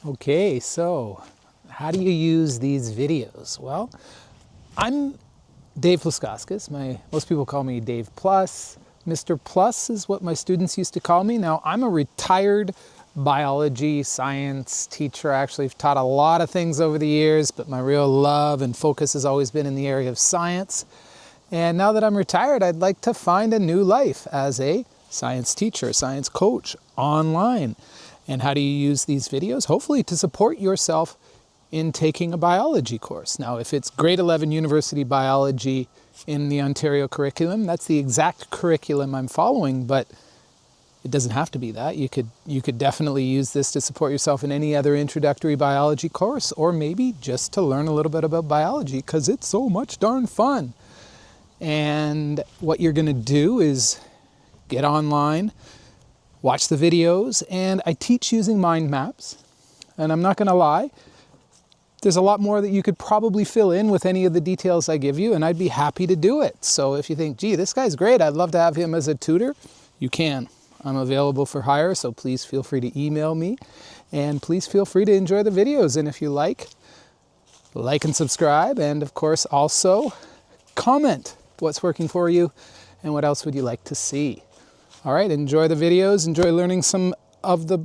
Okay, so how do you use these videos? Well, I'm Dave Pluskauskas. Most people call me Dave Plus. Mr. Plus is what my students used to call me. Now, I'm a retired biology science teacher. Actually, I've taught a lot of things over the years, but my real love and focus has always been in the area of science. And now that I'm retired, I'd like to find a new life as a science teacher, science coach online. And how do you use these videos? Hopefully to support yourself in taking a biology course. Now, if it's grade 11 university biology in the Ontario curriculum, that's the exact curriculum I'm following, but it doesn't have to be that. You could definitely use this to support yourself in any other introductory biology course, or maybe just to learn a little bit about biology because it's so much darn fun. And what you're going to do is get online, watch the videos, and I teach using mind maps. And I'm not going to lie, there's a lot more that you could probably fill in with any of the details I give you, and I'd be happy to do it. So if you think, gee, this guy's great, I'd love to have him as a tutor, you can. I'm available for hire, so please feel free to email me, and please feel free to enjoy the videos. And if you like and subscribe, and of course also comment what's working for you and what else would you like to see. All right, enjoy the videos, enjoy learning some of the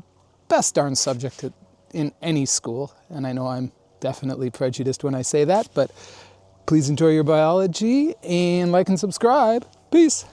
best darn subject in any school. And I know I'm definitely prejudiced when I say that, but please enjoy your biology and like and subscribe. Peace.